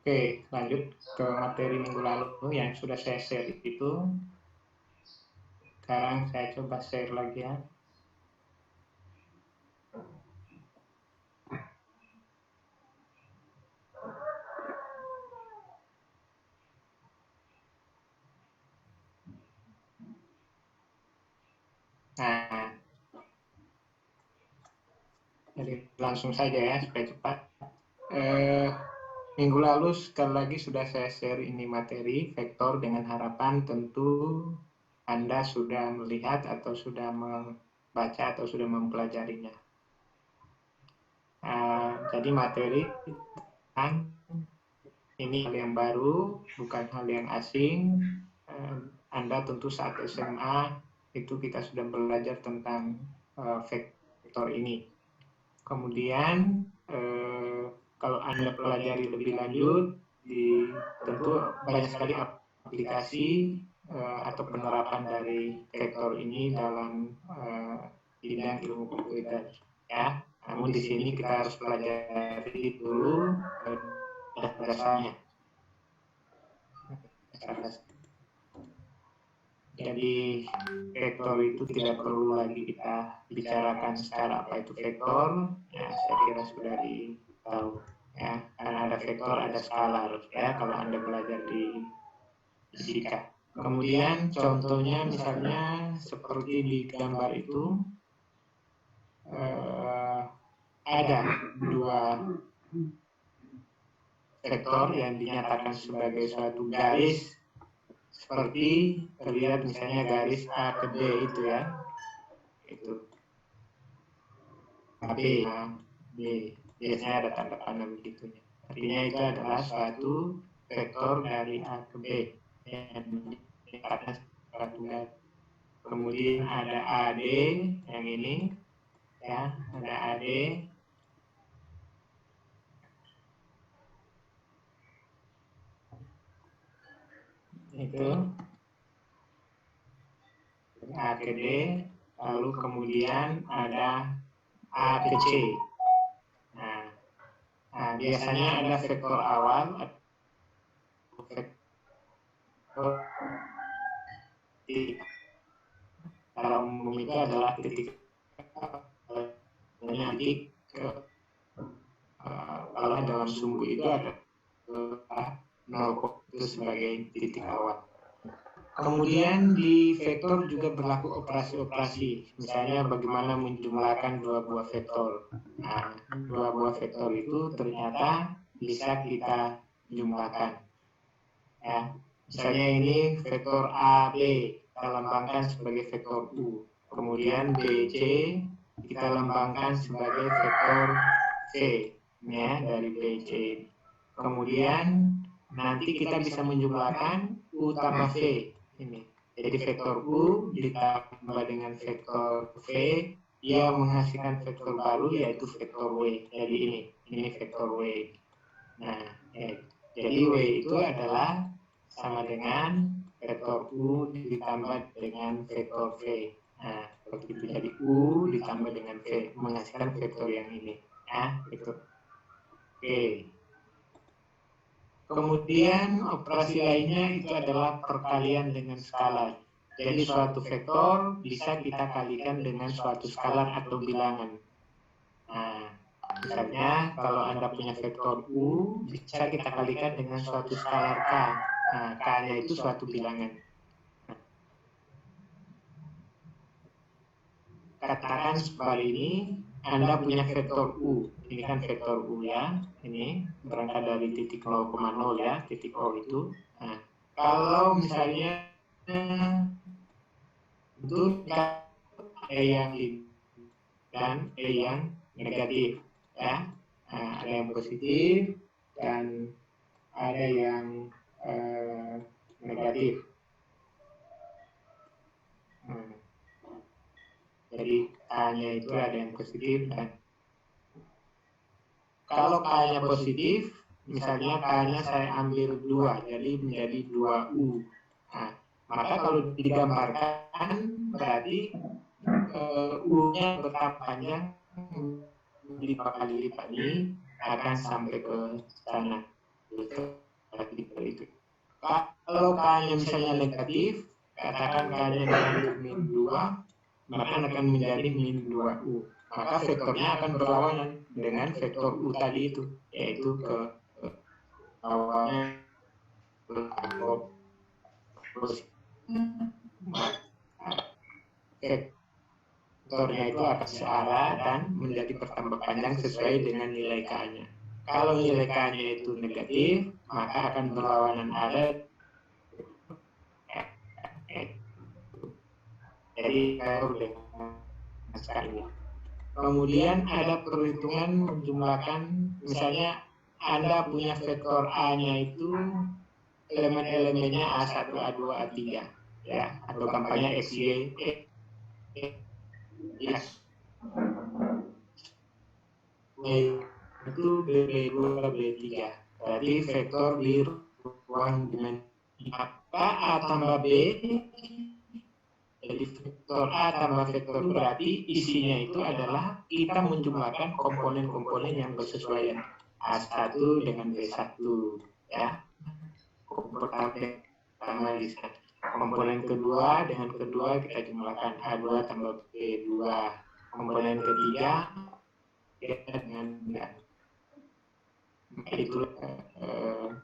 Oke, lanjut ke materi minggu lalu yang sudah saya share itu. Sekarang saya coba share lagi ya. Nah, jadi langsung saja ya supaya cepat. Minggu lalu sekali lagi sudah saya share ini materi vektor dengan harapan tentu Anda sudah melihat atau sudah membaca atau sudah mempelajarinya. Jadi materi ini hal yang baru, bukan hal yang asing. Anda tentu saat SMA itu kita sudah belajar tentang vektor ini. Kemudian kalau Anda pelajari lebih lanjut, tentu banyak sekali aplikasi atau penerapan dari vektor ini dalam bidang ilmu komputer. Ya, namun di sini kita harus pelajari dulu dasar-dasarnya. Jadi vektor itu tidak perlu lagi kita bicarakan secara apa itu vektor. Ya, saya kira sudah ditahu. Ya, karena ada vektor, ada skalar. Ya, kalau Anda belajar di fisika. Kemudian contohnya misalnya seperti di gambar itu ada dua vektor yang dinyatakan sebagai suatu garis. Seperti terlihat misalnya garis A ke B itu ya, itu AB, A, B, biasanya ada tanda panah begitunya. Artinya itu adalah suatu vektor dari A ke B yang dikatakan suatu garis. Kemudian ada AD yang ini, ya, ada AD. Itu A ke D, lalu kemudian ada A ke C. Nah, biasanya ada vektor awal, vektor titik. Kalau umum itu adalah titik titik kalau dalam sumbu itu ada 0 itu sebagai titik awal. Kemudian di vektor juga berlaku operasi-operasi, misalnya bagaimana menjumlahkan dua buah vektor. Nah, dua buah vektor itu ternyata bisa kita jumlahkan. Ya, misalnya ini vektor AB kita lambangkan sebagai vektor U, kemudian BC kita lambangkan sebagai vektor V, ya, dari BC. Kemudian nanti kita bisa menjumlahkan U tambah V ini. Jadi vektor U ditambah dengan vektor V, ia menghasilkan vektor baru yaitu vektor W. Jadi ini vektor W. Nah, jadi W itu adalah sama dengan vektor U ditambah dengan vektor V. Nah, begitu jadi U ditambah dengan V menghasilkan vektor yang ini. Ya, itu. Oke. Kemudian operasi lainnya itu adalah perkalian dengan skalar. Jadi suatu vektor bisa kita kalikan dengan suatu skalar atau bilangan. Nah, misalnya kalau Anda punya vektor U, bisa kita kalikan dengan suatu skalar K. Nah, K-nya itu suatu bilangan. Katakan seperti ini, Anda punya vektor U. Ini kan vektor U ya. Ini berangkat dari titik 0,0 ya, titik O itu. Nah, kalau misalnya itu E yang ini dan E yang negatif ya. Nah, ada yang positif dan ada yang negatif. Jadi K-nya itu ada yang positif dan kalau K-nya positif, misalnya K-nya saya ambil 2, jadi menjadi 2U. Nah, maka kalau digambarkan berarti U-nya bertambah panjang 5 kali lipat ini akan sampai ke sana. itu. Kalau K-nya misalnya negatif, katakan K-nya negatif min 2, maka akan menjadi min 2U. Maka vektornya akan berlawanan dengan vektor U tadi itu, yaitu ke bawahnya vektornya itu akan searah dan menjadi bertambah panjang sesuai dengan nilai K-nya. Kalau nilai K-nya itu negatif, maka akan berlawanan arah. Jadi dengan sekali. Kemudian ada perhitungan menjumlahkan, misalnya Anda punya vektor A-nya itu elemen-elemennya A1, A2, A3, ya, atau gampangnya X, Y, itu B2, B3. Berarti vektor di ruang dimensi A tambah B. Jadi vektor A tambah vektor B berarti isinya itu adalah kita menjumlahkan komponen-komponen yang bersesuaian. A1 dengan B1, ya. Komponen pertama di sana. Komponen kedua dengan kedua kita jumlahkan A2 tambah B2. Komponen ketiga dengan itu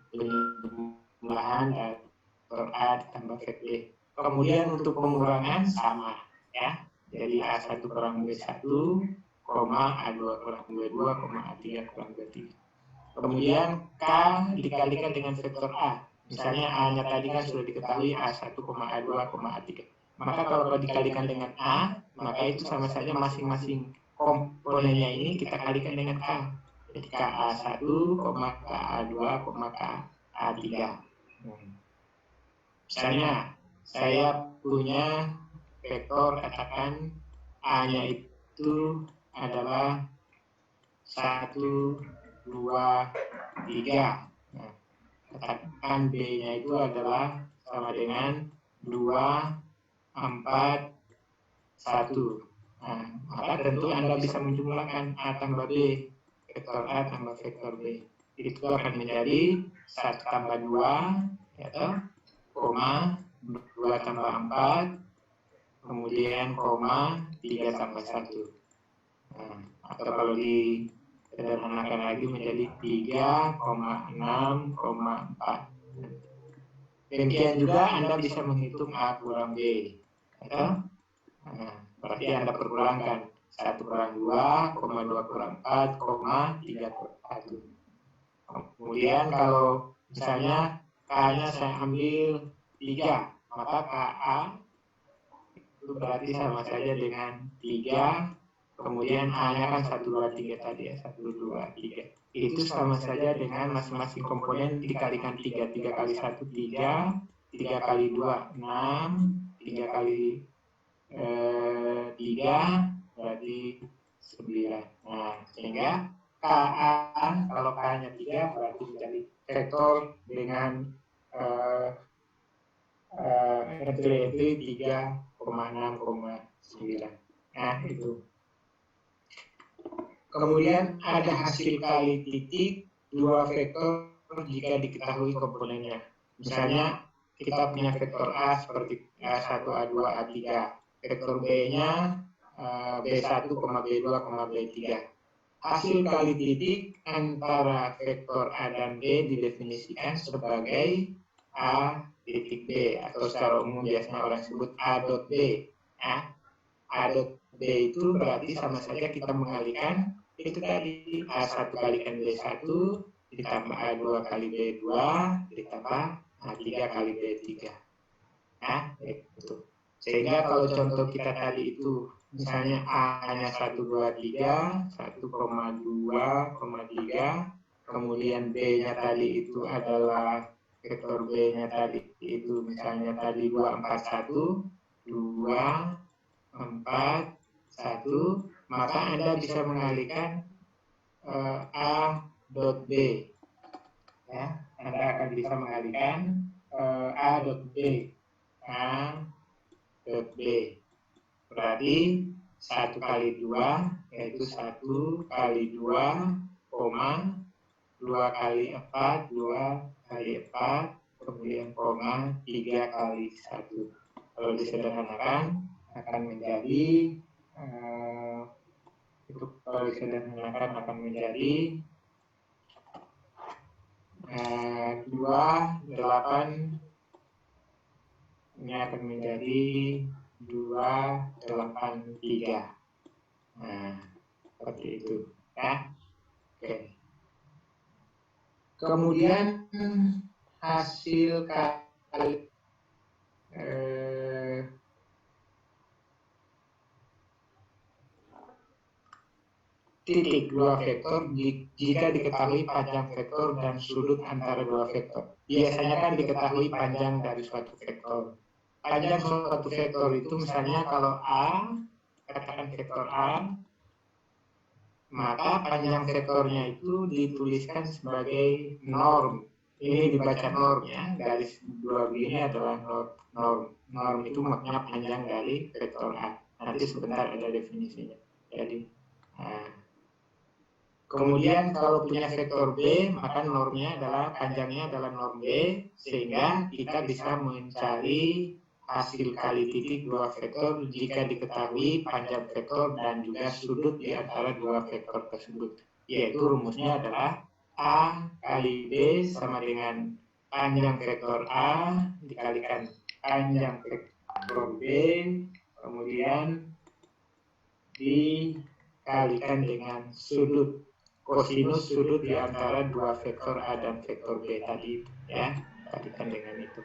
penjumlahan vektor A tambah vektor B. Kemudian untuk pengurangan sama, ya. Jadi A1 kurang B1, A2 kurang B2, A3 kurang B3. Kemudian K dikalikan dengan vektor A. Misalnya A-nya tadi kan sudah diketahui A1, A2, A3. Maka kalau dikalikan dengan A, maka itu sama saja masing-masing komponennya ini kita kalikan dengan K. Jadi KA1, KA2, KA3. Misalnya saya punya vektor, katakan A-nya itu adalah 1, 2, 3. Nah, katakan B-nya itu adalah sama dengan 2, 4, 1. Nah, maka tentu Anda bisa menjumlahkan A tambah B, vektor A tambah vektor B. Itu akan menjadi 1 tambah 2, ya, koma 2 tambah 4, kemudian koma 3 tambah 1. Nah, atau kalau disederhanakan lagi menjadi 3,6,4. Demikian juga Anda bisa menghitung A kurang B. Ya? Nah, berarti Anda perpulangkan 1 kurang 2, 2 kurang 4, 3 kurang 1. Kemudian kalau misalnya K-nya saya ambil 3, maka KA itu berarti sama saja dengan 3, kemudian A-nya kan 1, 2, 3 tadi ya, 1, 2, 3. Itu sama saja dengan masing-masing komponen dikalikan 3. 3 kali 1, 3, 3 kali 2, 6, 3 kali 3, berarti 9. Nah, sehingga KA, kalau K-nya 3, berarti menjadi vektor dengan entry 3,6,9. Nah, itu. Kemudian ada hasil kali titik dua vektor jika diketahui komponennya. Misalnya kita punya vektor A seperti A1, A2, A3. Vektor B-nya B1, B2, B3. Hasil kali titik antara vektor A dan B didefinisikan sebagai A titik B, atau secara umum biasanya orang sebut A dot B. Nah, A dot B itu berarti sama saja kita mengalihkan itu tadi A1 kalikan B1 ditambah A2 kali B2 ditambah A3 kali B3. Nah, itu. Sehingga kalau contoh kita tadi itu misalnya A-nya 1, 2, 3, 1,2,3, kemudian B-nya tadi itu adalah vektor B-nya tadi itu misalnya tadi 2, 4, 1, 2, 4, 1, maka Anda bisa mengalihkan A dot B. Ya, Anda akan bisa mengalihkan A dot B. A dot B. Berarti 1 kali 2, yaitu 1 kali 2, 2 kali 4, 2 kali 4, kemudian koma, 3 kali 1. Kalau disederhanakan akan menjadi, itu kalau disederhanakan akan menjadi 2, 8, ini akan menjadi 2, 8, 3. Nah, seperti itu. Ya. Oke. Kemudian hasil kali titik dua vektor jika diketahui panjang vektor dan sudut antara dua vektor. Biasanya kan diketahui panjang dari suatu vektor. Panjang suatu vektor itu misalnya kalau A, katakan vektor A, maka panjang vektornya itu dituliskan sebagai norm. Ini dibaca norm ya, garis dua begini adalah norm. Norm itu maknanya panjang dari vektor A. Nanti sebentar ada definisinya. Jadi, kemudian kalau punya vektor B, maka normnya adalah panjangnya adalah norm B, sehingga kita bisa mencari hasil kali titik dua vektor jika diketahui panjang vektor dan juga sudut di antara dua vektor tersebut. Yaitu rumusnya adalah A kali B sama dengan panjang vektor A dikalikan panjang vektor B, kemudian dikalikan dengan sudut kosinus sudut di antara dua vektor A dan vektor B tadi, ya, kalikan dengan itu.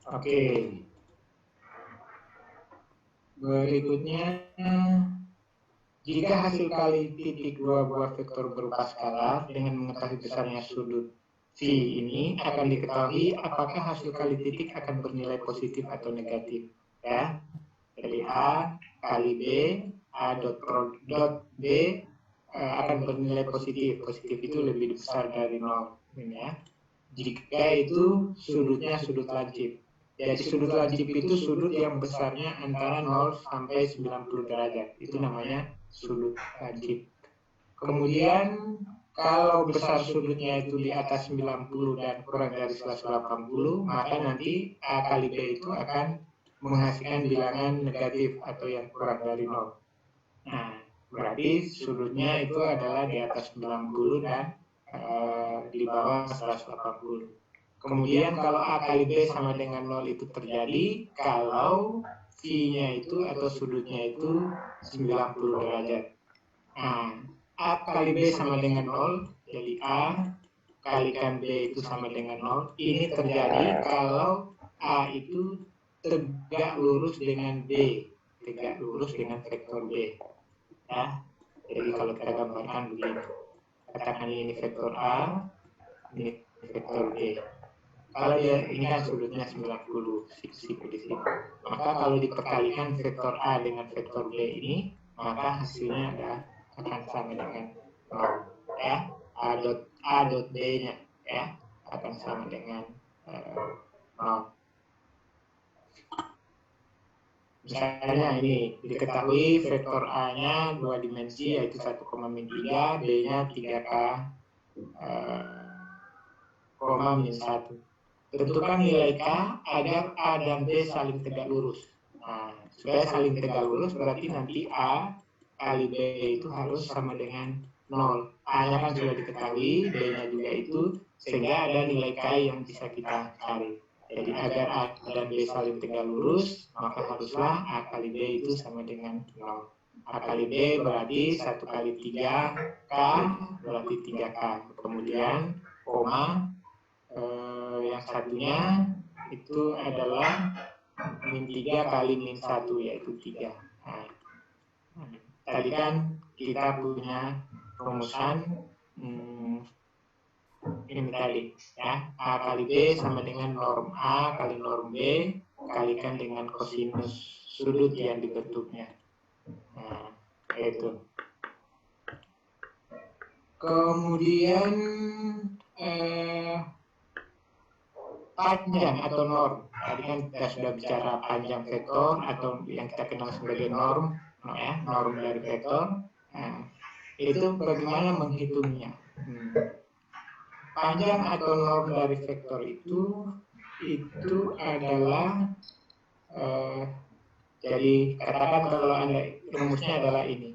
Oke. Berikutnya, jika hasil kali titik dua buah vektor berupa skalar dengan mengetahui besarnya sudut V ini akan diketahui apakah hasil kali titik akan bernilai positif atau negatif, ya. Jadi A kali B, A dot B akan bernilai positif. Positif itu lebih besar dari 0. Ya. Jika itu sudutnya sudut lancip. Jadi sudut lancip itu sudut yang besarnya antara 0 sampai 90 derajat. Itu namanya sudut lancip. Kemudian kalau besar sudutnya itu di atas 90 dan kurang dari 180, maka nanti A kali B itu akan menghasilkan bilangan negatif atau yang kurang dari 0. Nah, berarti sudutnya itu adalah di atas 90 dan di bawah 180. Kemudian kalau A kali B sama dengan 0 itu terjadi kalau V-nya itu atau sudutnya itu 90 derajat. Nah, A kali B sama dengan 0, jadi A kalikan B itu sama dengan 0. Ini terjadi kalau A itu tegak lurus dengan B, tegak lurus dengan vektor B. Ya, jadi kalau kita gambarkan begini, katakan ini vektor A, ini vektor B. Kalau dia ini kan sudutnya 90 siku di sini, maka kalau diperkalikan vektor A dengan vektor B ini, maka hasilnya akan sama dengan 0. Ya, A dot B-nya ya akan sama dengan 0. Misalnya ini diketahui vektor A-nya 2 dimensi yaitu 1,3, B-nya 3K, min 1. Tentukan nilai K agar A dan B saling tegak lurus. Nah, supaya saling tegak lurus berarti nanti A kali B itu harus sama dengan 0. A-nya kan sudah diketahui, B-nya juga itu, sehingga ada nilai K yang bisa kita cari. Jadi agar A dan B saling tegak lurus, maka haruslah A kali B itu sama dengan 0. A kali B berarti 1 kali 3K berarti 3K. Kemudian koma, yang satunya itu adalah min 3 kali min 1 yaitu 3. Nah, tadi kan kita punya rumusan ini tadi ya, A kali B sama dengan norm A kali norm B kalikan dengan kosinus sudut yang dibentuknya. Nah, itu. Kemudian panjang atau norm. Tadi kan kita sudah bicara panjang vektor atau yang kita kenal sebagai norm. norm dari vektor. Nah, itu bagaimana menghitungnya. Panjang atau norm dari vektor itu adalah jadi katakan kalau Anda rumusnya adalah ini.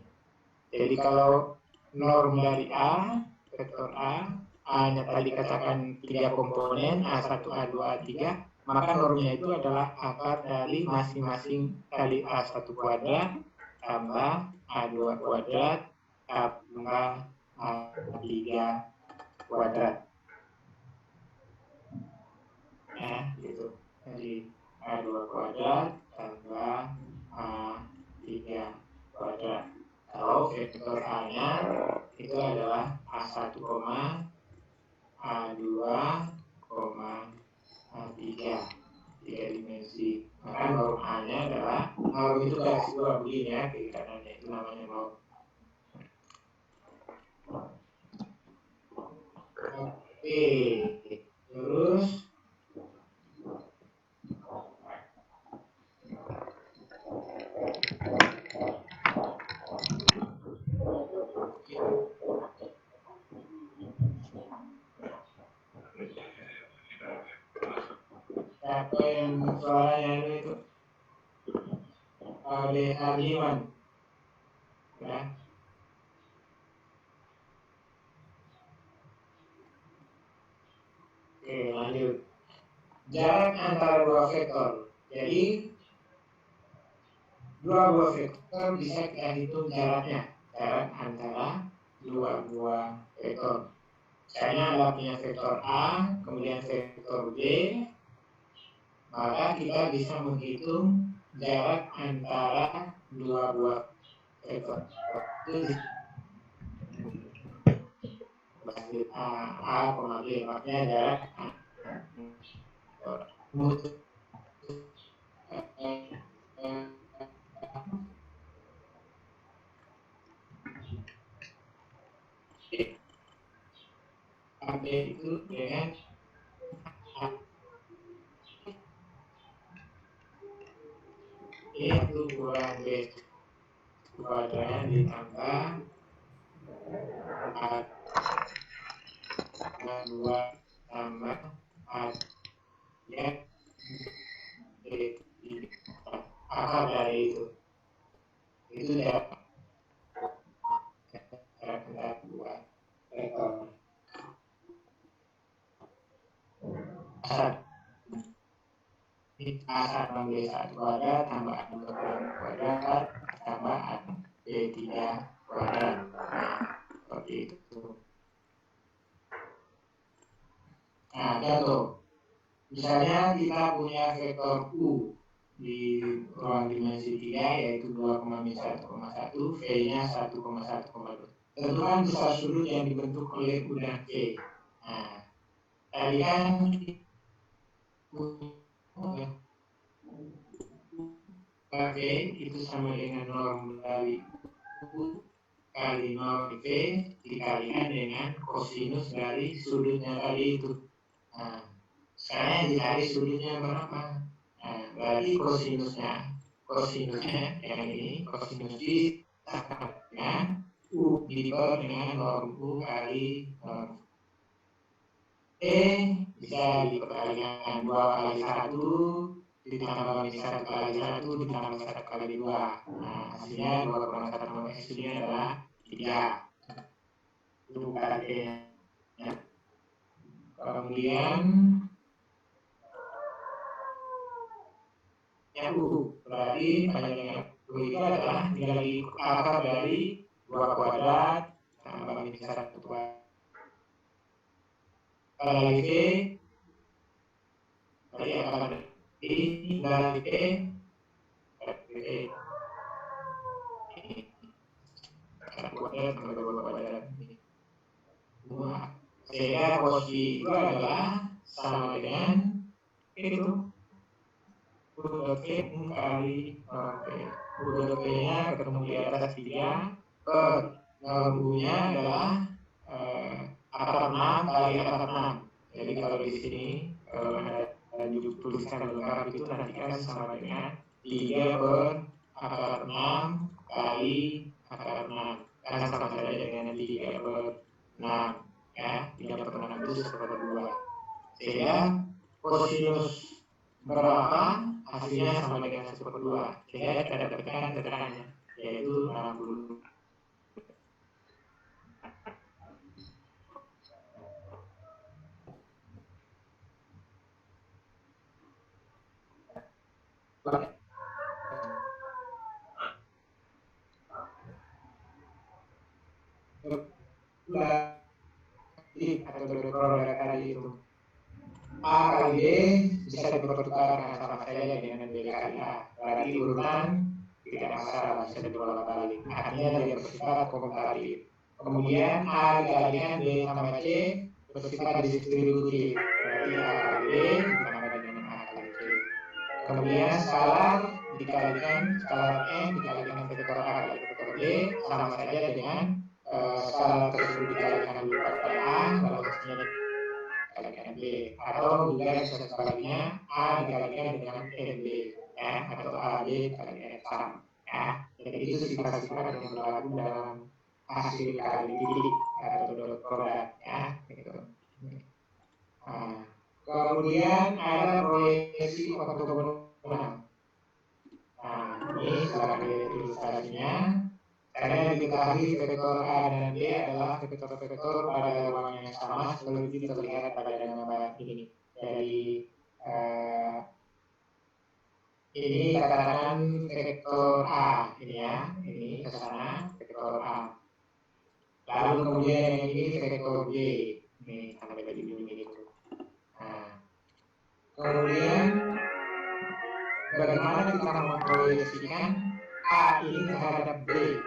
Jadi kalau norm dari A, vektor A-nya tadi katakan 3 komponen, A1, A2, A3, maka normnya itu adalah akar dari masing-masing kali A1 kuadrat tambah A2 kuadrat tambah A3 kuadrat. Ya, gitu. Jadi A2 kuadrat tambah A3 kuadrat. Kalau vektor A-nya itu adalah A1, A2, A3, 3 dimensi. Maka norm A-nya adalah, norm itu garis 2 begini ya, kiri kanannya itu namanya norm. Oke, terus siapa yang suaranya itu? Ade Hardiman. Ya. Oke, lanjut. Jarak antara dua vektor. Jadi dua buah vektor bisa kita hitung jaraknya. Jarak antara dua buah vektor. Misalnya Anda punya vektor A, kemudian vektor B, maka kita bisa menghitung jarak antara dua buah vektor. Itu A, B, makanya jarak AB itu dengan itu kurang B kuadrat ditambah A2 tambah A3 akar dari itu jarak antara dua vektor. A1 B1 kuadrat tambah A2 kuadrat tambah B3 kuadrat. Nah, seperti itu. Nah, contoh. Misalnya kita punya vektor U di ruang dimensi 3 yaitu 2,1,1, V-nya 1,1,2. Tentukan besar sudut yang dibentuk oleh U dan V. Nah, tadi kan V itu sama dengan norm dari U kali norm V dikalikan dengan kosinus dari sudutnya tadi itu. Nah, sekarang dicari sudutnya berapa? Nah, berarti kosinusnya yang ini, kosinus D sama dengan U diper dengan norm U kali norm bisa dikalikan 2 kali 1 ditambah minus 1 kali 1 ditambah 1 kali 2. Nah, hasilnya 2,1 hasilnya adalah 3. Itu KT-nya. Kemudian yang U, berarti panjangnya U itu adalah dikali akar dari 2 kuadrat tambah minus 1 kuadrat kali V, berarti akar dari V kuadrat tambah 2 kuadrat. Sehingga posisi itu adalah sama dengan itu U.V kali norm V. U.V nya ketemu di atas 3 per norm U-nya adalah akar 6 kali akar 6. Jadi kalau di sini ada tulisan lengkap itu nanti kan sama dengan 3 per akar 6 kali akar 6. Kan sama saja dengan 3/6. Ya, 3/6 itu 1/2. Sehingga kosinus berapa hasilnya sama dengan 1/2. Sehingga kita dapatkan tekanan yaitu 60. Atau berproduk kali itu A kali B bisa dipertukar sama saja dengan B kali A. Berarti urutan tidak masalah, bisa dibolak balik. Artinya dia bersifat komparatif. Kemudian A dikalikan B tambah C bersifat distributif. Berarti A kali B ditambah dengan A kali C. Kemudian skalar dikalikan skalar N dikalikan vektor A kali vektor B sama saja dengan skalar tersebut dikalikan dulu pada A lalu hasilnya dikalikan B, atau juga bisa sebaliknya A dikalikan dengan NB ya, atau AB dikalikan F sama ya. Jadi itu sifat-sifat yang berlaku dalam hasil kali titik atau produk ya gitu. Nah, kemudian ada proyeksi ortogonal. Nah, ini sebagai ilustrasinya. Karena diketahui vektor A dan B adalah vektor-vektor pada ruang yang sama seperti terlihat pada gambar ini. Jadi ini katakan vektor A ini ya, ini ke sana vektor A. Lalu kemudian yang ini vektor B, ini sampai tadi begini itu. Nah, kemudian bagaimana kita memproyeksikan A ini terhadap B?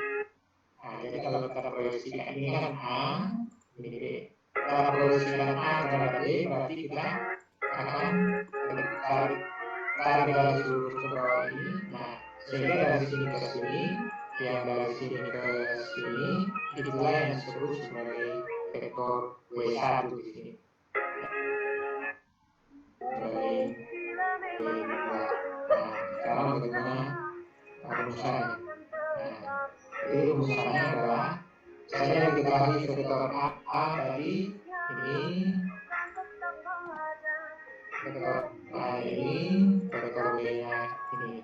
Nah, jadi kalau kita proyeksikan ini kan A, ini B. Kita proyeksikan A terhadap B, berarti kita akan tarik garis lurus ke bawah ini. Nah, sehingga dari sini ke sini, yang dari sini ke sini, itulah yang disebut sebagai vektor W1 di sini. Sebagai W2. Nah, sekarang bagaimana rumusannya? Nah, jadi rumusannya adalah saya diketahui vektor A tadi ini vektor A ini vektor B nya ini.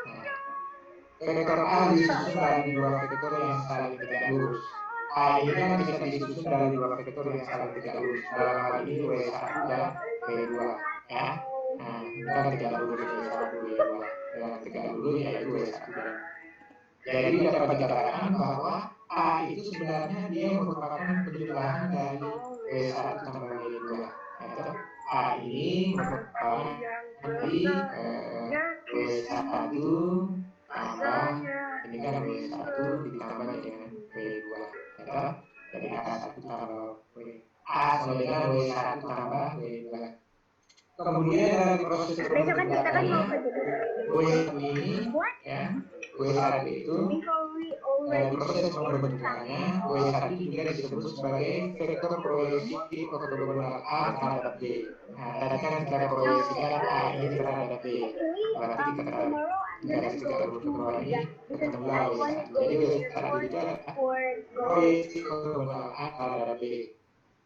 Nah, vektor A disusun dari dua vektor yang saling tidak lurus. A ini kan bisa disusun dari dua vektor yang saling tidak lurus. Dalam hal ini W1 dan W2 ya. Nah, ini kan tidak lurus W1 W2 yang tidak lurus yaitu W1 dan jadi dapat dikatakan bahwa A itu sebenarnya dia merupakan penjumlahan dari W1 tambah W2. Atau A ini merupakan dari W1 tambah ini kan W1 ditambah dengan W2. Atau dari A1 tambah W. A sama dengan W1 tambah W2. Kemudian dari proses penjumlahannya W1 ini ya, W1 itu dari proses pembentukannya W1 juga disebut sebagai vektor proyeksi ortogonal A terhadap B. Nah, tadi kan kita proyeksikan A ini terhadap B. Berarti kita tarik garis tiga lurus ke bawah ini ketemulah W1. Jadi W1 itu adalah proyeksi ortogonal A terhadap B.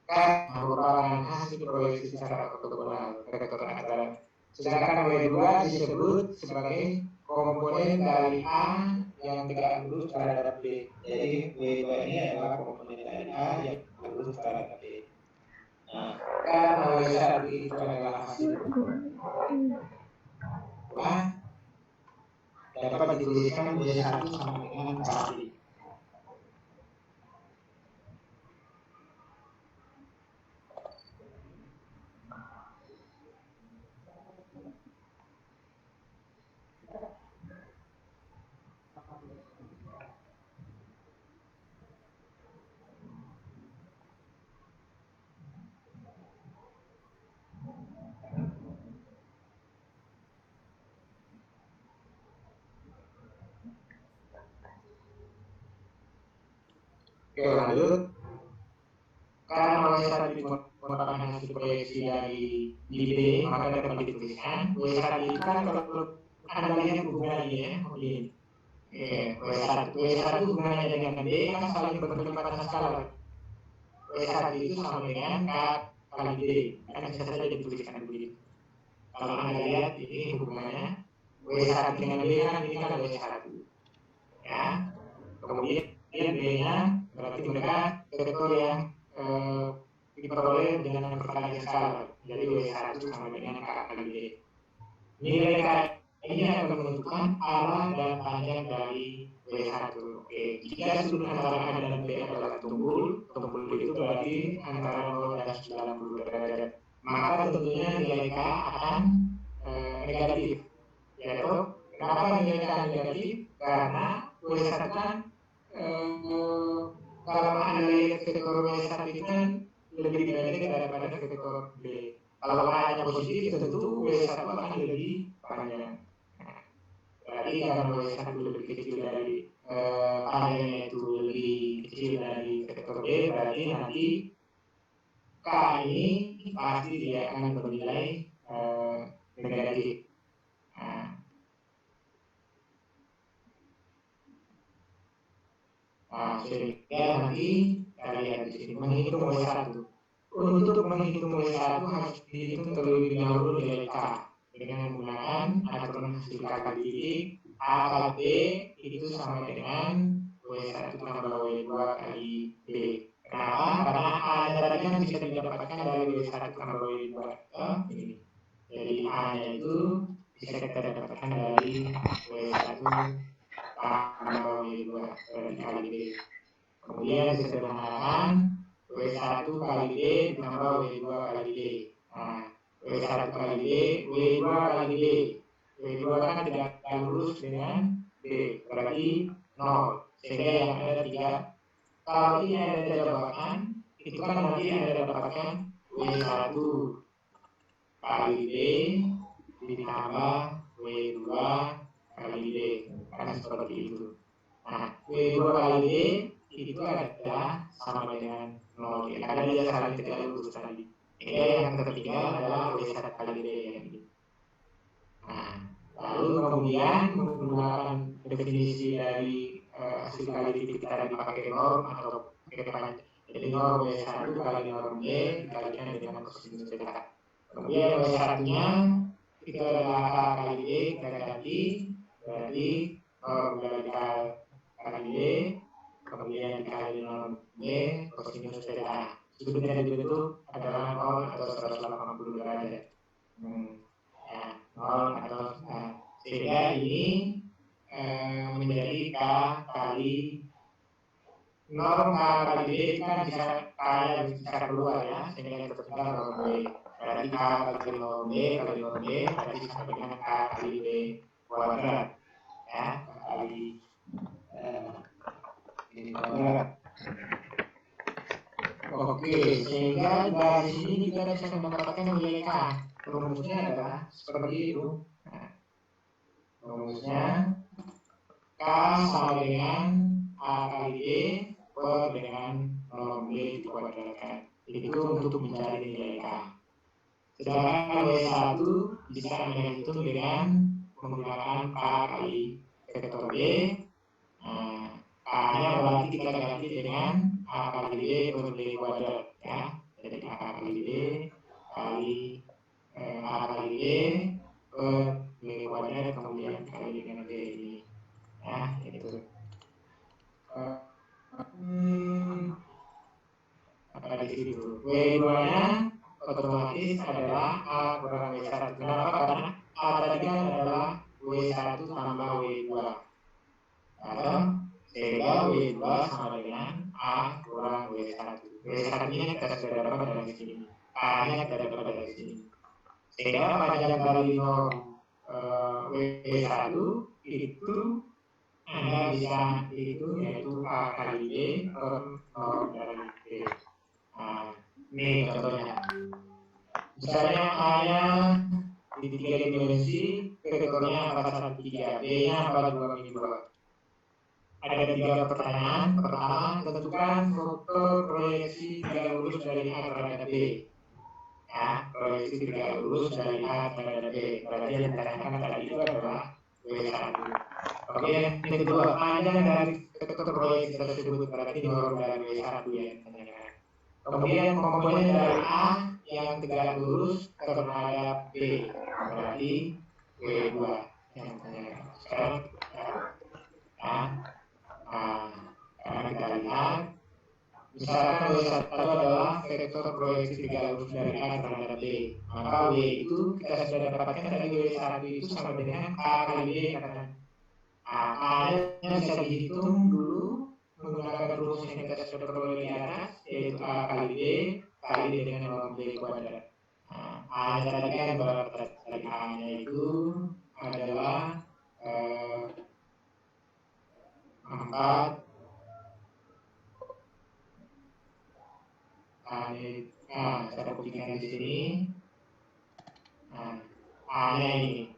Kan merupakan hasil proyeksi secara ortogonal vektor A terhadap. Sedangkan W2 disebut sebagai komponen dari A yang tidak lurus terhadap B. Jadi W2 ini adalah komponen dari A yang lurus terhadap B. Nah, karena W1 itu adalah hasil dapat dituliskan W1 sama dengan kali. Oke, lanjut. Karena W1 merupakan hasil proyeksi dari di B, maka dapat dituliskan W1 itu kan kalau Anda lihat hubungannya ini, W1 hubungannya dengan D kan saling berkelipatan skala. W1 itu sama dengan K kali D, kan bisa saja dituliskan begitu. Kalau Anda lihat ini hubungannya W1 dengan D kan ini kan W1. Ya. Kemudian B-nya berarti mereka vektor yang diperoleh dengan perkalian skala. Jadi W1 sama dengan K kali D. Nilai K ini akan menentukan arah dan panjang dari W1. Oke, jika sudut antara A dan B adalah tumpul itu berarti antara 0 dan 90 derajat. Maka tentunya nilai K akan negatif. Yaitu, kenapa nilai K negatif? Karena W1 kan kalau Anda lihat vektor W1 itu kan lebih pendek daripada vektor B. Kalau A-nya positif, tentu W1 akan lebih panjang. Berarti karena W1 lebih kecil dari panjangnya itu lebih kecil dari vektor B, berarti nanti K ini pasti dia akan bernilai negatif. Sehingga nanti kita lihat di sini menghitung W1. Untuk menghitung W1 harus dihitung terlebih dahulu nilai K dengan menggunakan aturan hasil K kali titik A kali B itu sama dengan W1 tambah W2 kali B. Kenapa? Karena A tadi kan bisa didapatkan dari W1 tambah W2. Ini. Jadi A-nya itu bisa kita dapatkan dari W1 tambah W2 kali B. Kemudian disederhanakan W1 kali D ditambah W2 kali D. Nah, W1 kali D, W2 kali D. W2 kan tidak akan lurus dengan D, berarti 0. Sehingga yang ada 3. Kalau ini ada jawaban, itu kan nanti Anda dapatkan W1 kali D ditambah W2 kali D. Kan seperti itu. Nah, W2 kali D itu adalah sama dengan 0 ya, karena dia saling tidak lurus tadi. Yang ketiga adalah W1 kali D ya. Nah, lalu kemudian menggunakan definisi dari hasil kali titik tadi pakai norm atau pakai panjang. Jadi norm W1 kali norm D dikalikan dengan kosinus theta. Kemudian W1-nya itu adalah K kali D kita ganti, berarti norm dari K kali D kemudian dikali norm B kosinus theta. Sudutnya dibentuk adalah 0 atau 180 derajat. Ya, 0 atau sehingga ini menjadi K kali norm K kali D kan bisa K yang bisa keluar ya, sehingga kita tinggal norm B. Berarti K kali norm B kali norm B berarti sama dengan K kali B kuadrat ya, kali ini kuadrat. Oke, sehingga dari sini kita bisa mendapatkan nilai K. Rumusnya adalah seperti itu. Nah, rumusnya K sama dengan A kali D per dengan norm B dikuadratkan. Itu untuk mencari nilai K. Sedangkan W1 bisa Anda hitung dengan menggunakan K kali vektor B. A-nya berarti kita ganti dengan A kali D per D kuadrat ya. Jadi A kali D kali A kali D per D kuadrat kemudian kali dengan D ini ya, itu. Apa di situ? W2-nya otomatis adalah A kurang W1. Kenapa? Karena A tadi kan adalah W1 tambah W2. Sehingga W2 sama dengan A kurang W1. W1-nya kita sudah dapat dari sini. A-nya kita dapat dari sini. Sehingga panjang dari norm W1 itu Anda bisa hitung yaitu A kali D per norm dari D. Nah, ini contohnya. Misalnya A-nya di 3 dimensi, vektornya 413, B-nya 42 Ada 3 pertanyaan. Pertama, tentukan faktor proyeksi tegak lurus dari A terhadap B. Ya, proyeksi tegak lurus dari A terhadap B. Berarti yang ditanyakan tadi itu adalah W1. Kemudian yang kedua, panjang dari vektor proyeksi tersebut berarti norm dari W1 ya. Kemudian komponen dari A yang tegak lurus terhadap B berarti W2 yang sekarang karena kita lihat misalkan W1 adalah vektor proyeksi tegak lurus dari A terhadap B, maka W itu kita sudah dapatkan dari W1 itu sama dengan A kali B katakan. A-nya bisa dihitung dulu menggunakan rumus yang kita sudah peroleh di atas, yaitu A kali B kali dengan norm B kuadrat. A-nya tadi kan berapa tadi? A-nya itu adalah 4. Saya buktikan di sini. A-nya ini,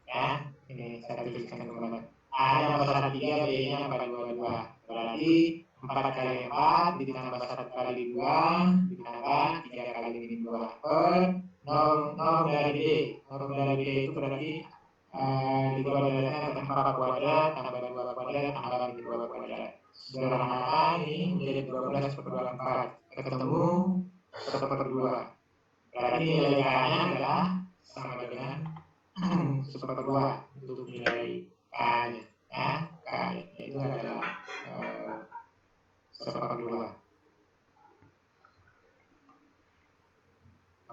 ya, ini saya tuliskan kembali. A-nya 413, B-nya 422. Berarti 4 kali 4 ditambah 1 kali 2 ditambah 3 kali 2 per norm dari B. Norm dari B itu berarti di kuadratnya 4 kuadrat tambah 2 kuadrat tambah 2 kuadrat. Sederhanakan ini menjadi 12 per 24. Ketemu 1 per 2. Berarti nilai K-nya adalah sama dengan 1 per 2 untuk nilai K-nya. Ya, K-nya itu adalah 1 per 2.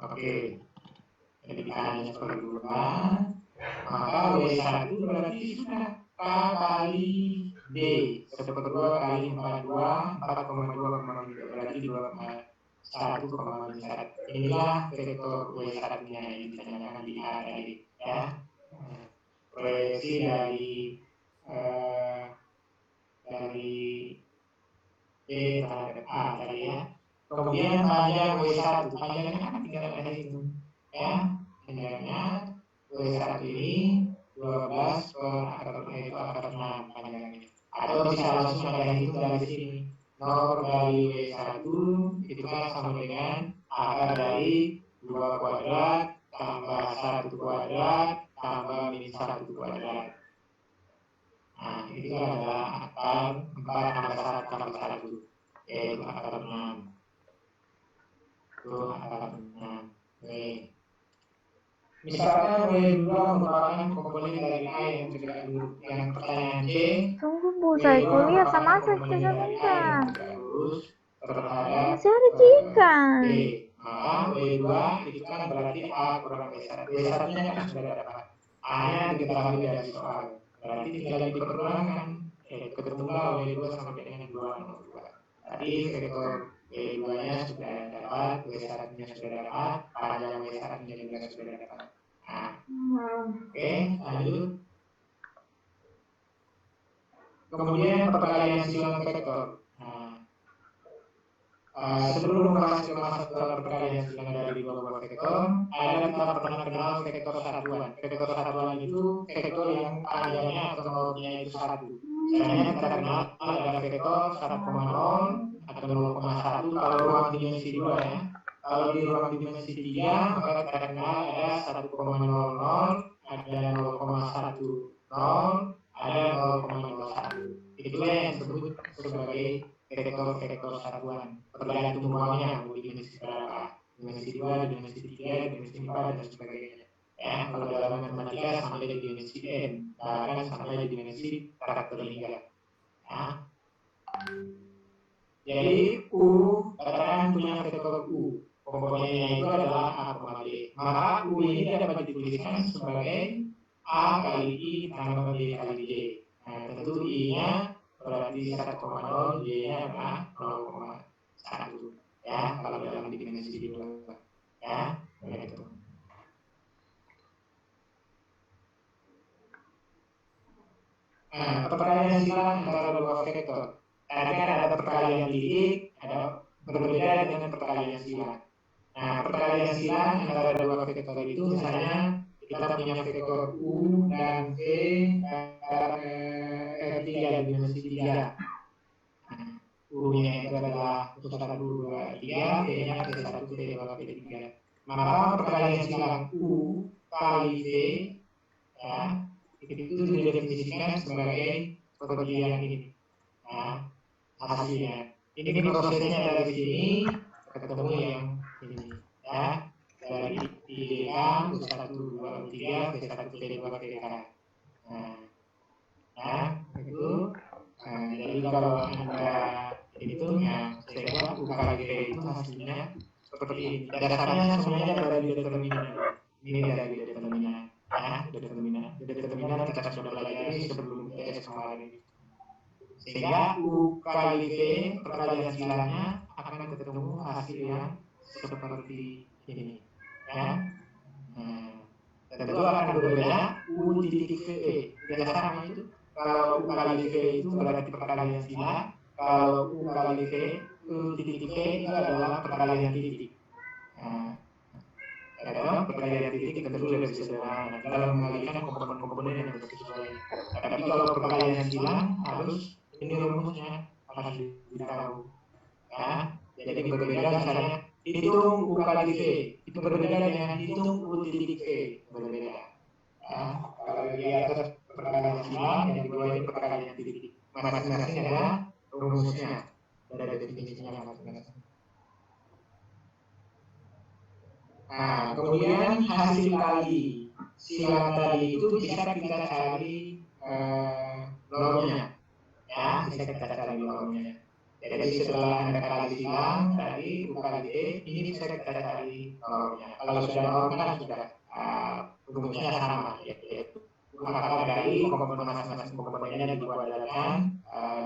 Oke. Jadi K-nya 1 per 2. Maka W1 berarti sudah K kali D 1 per 2 kali 42 4,2 berarti 1,1. Inilah vektor W1-nya yang ditanyakan di A tadi, ya. Proyeksi dari B terhadap A tadi, ya. Kemudian panjang W1, panjangnya kan tinggal ada itu, ya. Panjangnya W1 ini 12 per akar 6 panjangnya. Atau bisa langsung ada hitung dari sini. Norm dari W1 itu kan sama dengan akar dari 2 kuadrat tambah 1 kuadrat tambah min 1 kuadrat. Nah, itu adalah akar 4 tambah 1 tambah 1, yaitu akar 6. Itu akar 6. Nih. Misalkan W2 merupakan komponen dari A yang tegak lurus. Yang pertanyaan C, tunggu Bu, saya kuliah sama saya sebentar. Masih ada ikan. B. Maka W2 itu kan berarti A kurang W1. W1-nya kan sudah dapat. A-nya diketahui dari soal. Berarti tinggal diperluangkan. Ketemulah W2 sama dengan 2,02. Tadi vektor W2-nya sudah dapat, W1-nya sudah dapat, panjang W1-nya juga sudah dapat. Nah, oke, lanjut. Kemudian perkalian silang vektor. Sebelum membahas perkalian silang dari dua buah vektor, kita pernah kenal vektor satuan. Vektor satuan itu vektor yang panjangnya atau normnya itu 1. Misalnya kita kenal ada vektor 1,0 atau 0,1 kalau ruang dimensi 2, ya. Kalau di ruang dimensi 3 maka kita kenal ada 1,00, ada 0,10, ada 0,01. Itulah yang disebut sebagai vektor satuan. Tergantung ruangnya mau dimensi berapa, dimensi 2, dimensi 3, dimensi 4 dan sebagainya. Ya, kalau dalam matematika sampai di dimensi n, bahkan sampai di dimensi karakter lingga. Ya. Jadi U, katakan punya vektor U, komponennya itu adalah A, B. Maka U ini dapat dituliskan sebagai A kali I tambah B kali J. Nah, tentu I-nya berarti 1,0, J-nya adalah 0,1. Ya, kalau dalam dimensi 2. Ya, begitu. Nah, perkalian silang antara dua vektor. Tadi kan ada perkalian lidik, ada berbeda dengan perkalian silang. Nah, perkalian silang antara dua vektor itu misalnya kita punya vektor U dan V R3 dimensi 3. U-nya itu adalah U1, 2, 3, V-nya V1, V2, V3. Maka perkalian silang U kali V, ya, itu didefinisikan sebagai seperti yang ini. Nah, hasilnya. Ini prosesnya dari sini ketemu yang ini. Ya, dari IDK, U1, U2, U3, V1, V2, VK. Nah, itu. Jadi kalau Anda hitung ya, saya kira U kali V itu hasilnya seperti ini. Dasarnya semuanya dari determinan. Ini dari determinan. Ya, determinan kita sudah pelajari sebelum UTS kemarin. Sehingga U kali V perkalian silangnya akan ketemu hasil yang seperti ini. Ya. Tentu akan berbeda U titik V. Dasarnya itu kalau U kali V itu berarti perkalian silang. Kalau U kali V, U titik V itu adalah perkalian titik. Kadang perkalian titik tentu lebih sederhana. Tinggal mengalihkan komponen-komponen yang sesuai. Tapi kalau perkalian silang harus ini rumusnya harus ditahu. Ya, jadi berbeda misalnya hitung U kali V itu berbeda dengan hitung U titik V berbeda. Ya, kalau di atas perkalian silang yang di bawah ini perkalian titik. Masing-masing ada rumusnya dan definisinya masing-masing. Nah, kemudian hasil kali silang tadi itu bisa kita cari normnya, ya bisa kita cari normnya. Jadi setelah Anda kali silang tadi U kali V, ini bisa kita cari normnya. Kalau sudah norm kan sudah rumusnya sama, yaitu akar dari komponen masing-masing komponennya dikuadratkan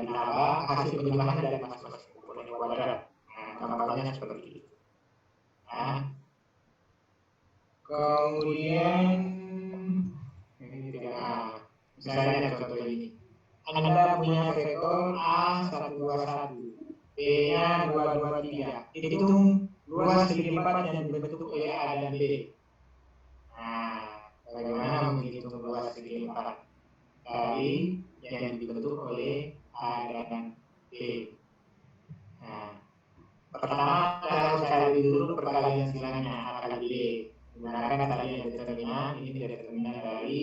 ditambah hasil penjumlahan dari masing-masing komponen kuadrat. Nah, gampangnya seperti itu. Nah, kemudian ini tidak, misalnya contoh ini. Anda punya vektor A121, B-nya 223. Hitung luas segi lipat yang dibentuk oleh A dan B. Nah, bagaimana menghitung luas segi lipat dari yang dibentuk oleh A dan B? Nah, pertama kita harus cari dulu perkalian silangnya A kali B. Menggunakan tadi yang determinan, ini determinan dari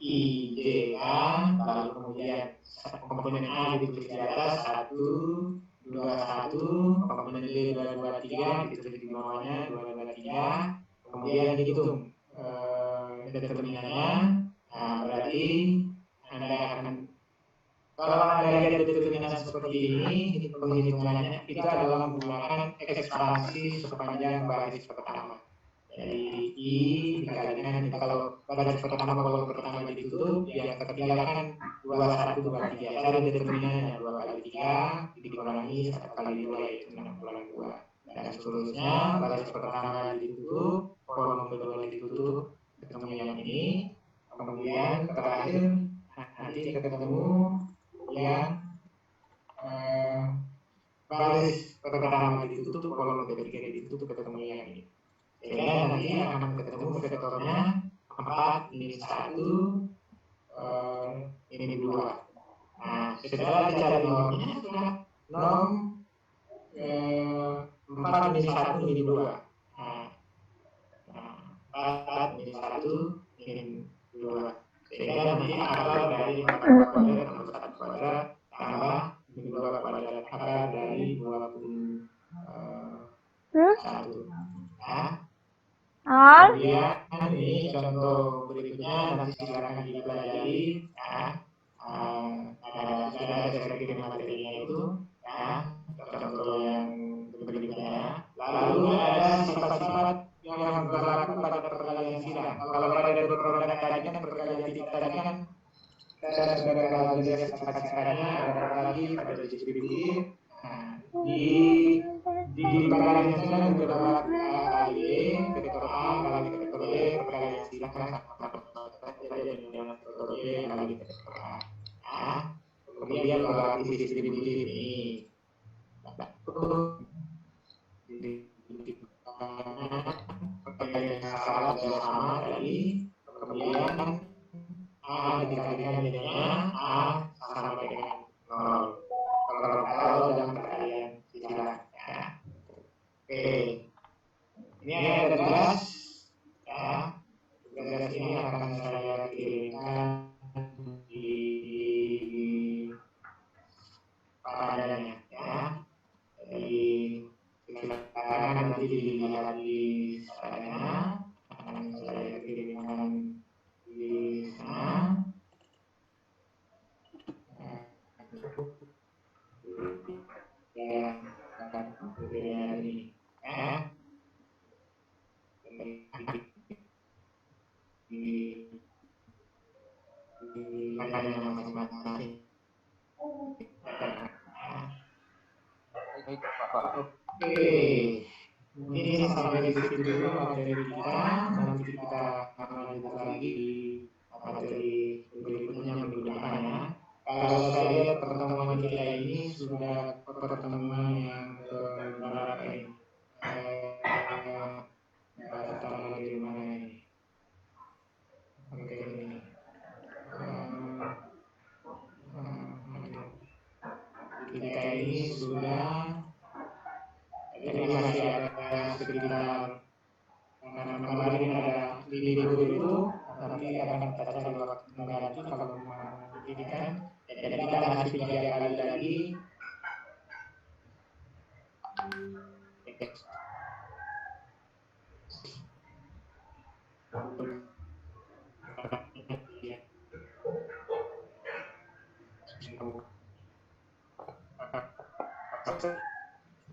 IJA, lalu kemudian komponen A ditulis di atas 1, 21, komponen B 223 ditulis di bawahnya 223, kemudian dihitung determinannya. Nah, berarti Anda akan, kalau Anda lihat determinan seperti ini, penghitungannya itu adalah menggunakan ekspansi sepanjang baris pertama. Jadi I dikalikan kalau baris pertama kalau pertama ditutup, yang ketiga kan 2123. Cari determinannya 2 kali 3 dikurangi 1 kali 2 yaitu 6 kurangi 2. Dan seterusnya baris pertama ditutup, kolom kedua ditutup, ketemu yang ini. Kemudian terakhir nanti ketemu yang baris pertama ditutup, kolom ketiga ditutup, ketemu yang ini. Sehingga nanti akan ketemu vektornya 4, ini 1, ini 2. Nah, setelah dicari normnya, sudah norm 4, ini 1, ini 2. Nah, 4, ini 1, ini 2. Sehingga nanti akar dari 4 kuadrat tambah 1 kuadrat tambah ini 2 kuadrat, akar dari 21. Nah, kemudian ini contoh berikutnya nanti silakan dipelajari. Sudah ada saya kirim materinya itu. Contoh yang berikutnya. Lalu ada sifat-sifat yang berlaku pada perkalian silang. Kalau pada produk tadi kan perkalian titik tadi kan kita sudah belajar sifat-sifatnya, ada lagi pada distributif. Di perkalian silang juga berlaku A kali B, vektor A kali vektor B, perkalian silang kan sama dengan vektor B kali vektor A. Nah, kemudian berlaku distributif ini. Perkalian salah dan sama tadi, kemudian A dikalikan dengan A sama dengan 0. Kalau dalam perkalian silang ya. Oke, ini ada tugas ya. Tugas ini akan saya kirimkan wilayahnya masing-masing. Baik, Pak. Oke, ini sampai di situ dulu materi kita. Nanti kita lanjut lagi di materi berikutnya minggu depan ya. Kalau saya lihat pertemuan kita ini sudah pertemuan yang berapa ini? Pertama dari mana ini? Oke ini. Kita ini sudah ini masih ada sekitar karena kemarin ada libur itu nanti akan kita cari waktu mengganti kalau mau ini kan jadi kita masih 3 kali lagi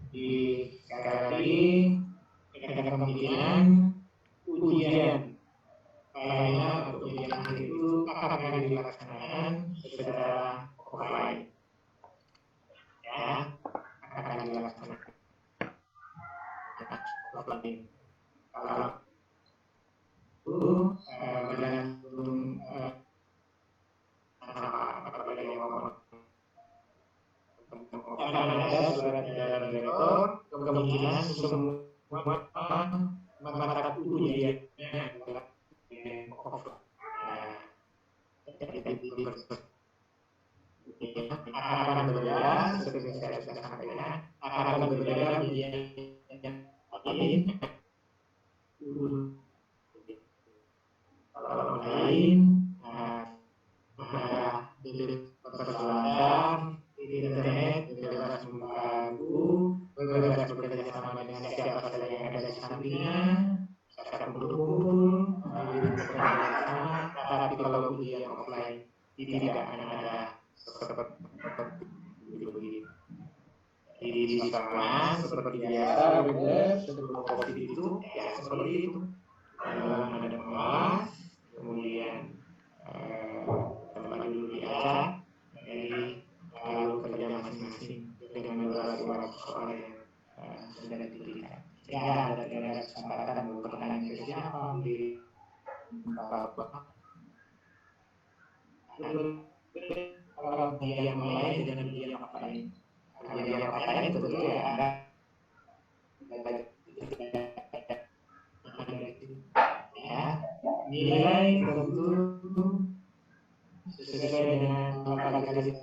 di sekali lagi ada kemungkinan ujian kayaknya ujian akhir itu akan dilaksanakan secara offline ya akan dilaksanakan offline kalau itu bergantung apa yang ngomong akan ada surat edaran rektor kemungkinan semua mata ujiannya adalah offline. Akan berbeda seperti saya sudah sampaikan akan berbeda ujian yang lain kalau lain ada peralatan internet bebas mengganggu bebas bekerja sama dengan siapa saja yang ada di sampingnya secara kumpul bekerja sama tapi kalau ujian offline tidak akan ada seperti begitu. Jadi di sana seperti biasa reguler sebelum COVID itu ya seperti itu dalam ada kelas kemudian tempat dulu diacak jadi lalu kerja masing-masing dengan durasi waktu soal yang sudah diberikan sehingga ada kesempatan bertanya ke siapa di apa kalau dia yang lain dengan dia yang lain kalau dia yang lain tentu ya ada ya nilai tentu sesuai dengan apa kali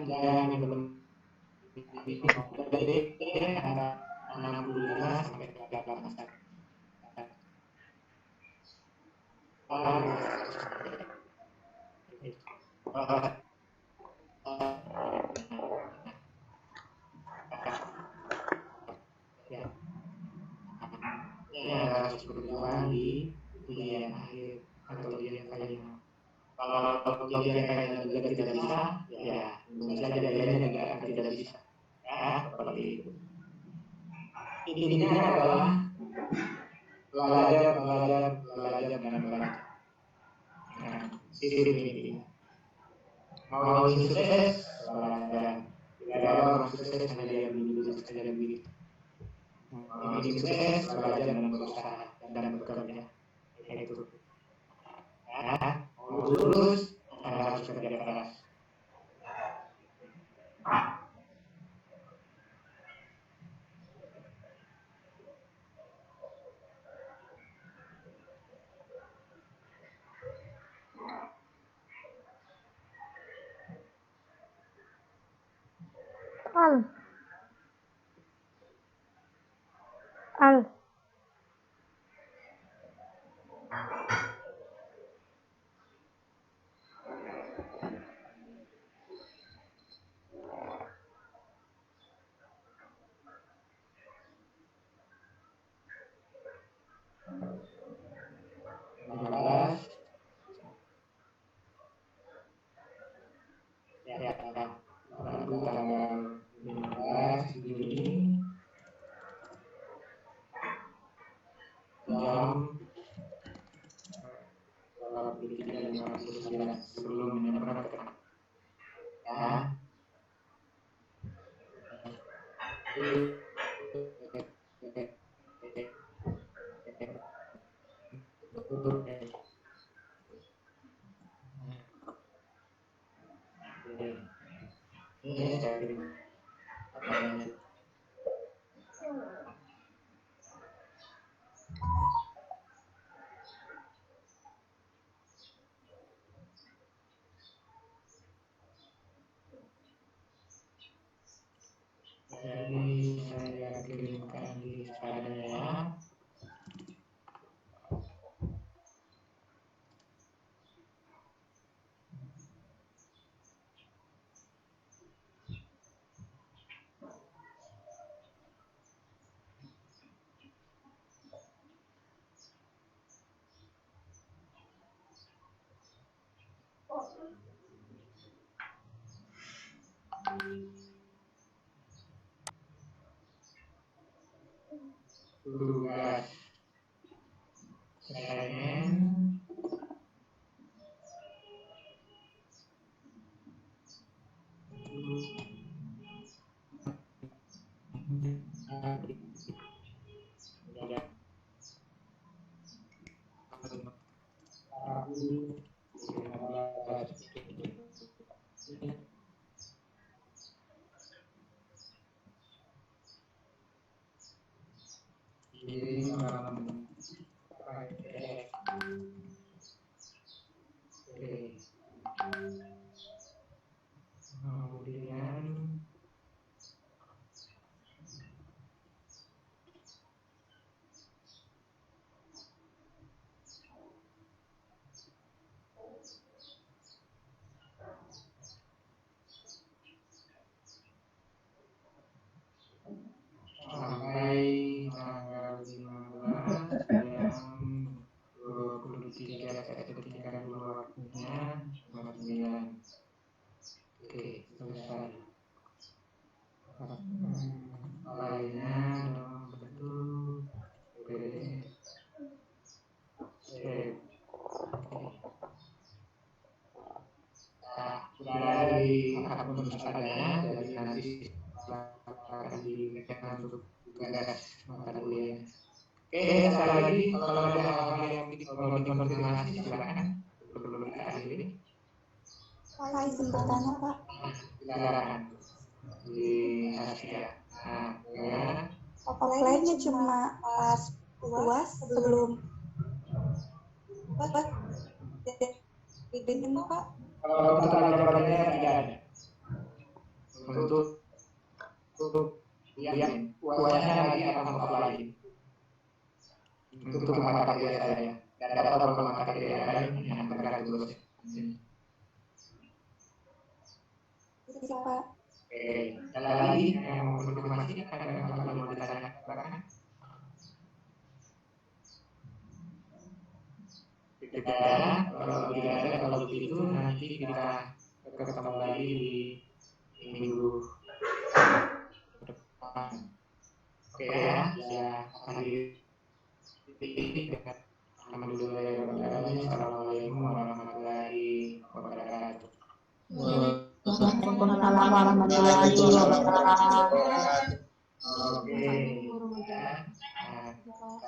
yang belum dari antara 65 sampai 18 ya harus berjuang di ujian akhir atau ujian final. Kalau ujian final juga tidak bisa, ya bisa saja ujiannya juga akan tidak bisa. Ya, seperti itu. Intinya adalah belajar dan belajar. Nah, sisi ini. Mau sukses, belajar. Tidak ada orang sukses hanya dia begitu saja begitu. Ini sukses, belajar dan berusaha dan bekerja. Itu. Ya, mau lulus, Anda harus kerja keras. Al. 15 ya, baru tanggal 15 jam 23.59 sebelum menyeberang ke tengah. Ya. Ini dari saya kirimkan di sana ya. Tugas assignment jadi dalam kemudian sampai tanggal 15 jam 23.32 waktunya 9. Oke, selesai. Lainnya dalam bentuk PDF. Save. Nah, dari akun saja, jadi nanti akan diberikan untuk tugas mata kuliah. Oke, sekali lagi kalau ada hal-hal yang mau dikonfirmasi silakan. Belum dikasih. Pak, izin bertanya, Pak. Silakan di Asia. Nah, ya. Offline-nya cuma pas UAS sebelum ini, Pak. Kalau untuk pelajarannya tidak ada. Untuk yang kuasnya nanti akan offline. Untuk mata kuliah saya. Dan dapat kalau mata kuliah lain yang tergantung dosen. Itu sih, Pak. Oke, ada lagi yang mau konfirmasi? Ada hal yang mau ditanya? Silakan. Tidak ada. Kalau tidak ada, kalau begitu nanti kita ketemu lagi di minggu depan. Oke ya, saya akhiri dengan alhamdulillah. Assalamualaikum warahmatullahi wabarakatuh. Waalaikumsalam warahmatullahi wabarakatuh. Oke,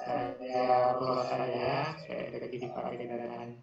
saya close saja. Saya dipakai kendaraan.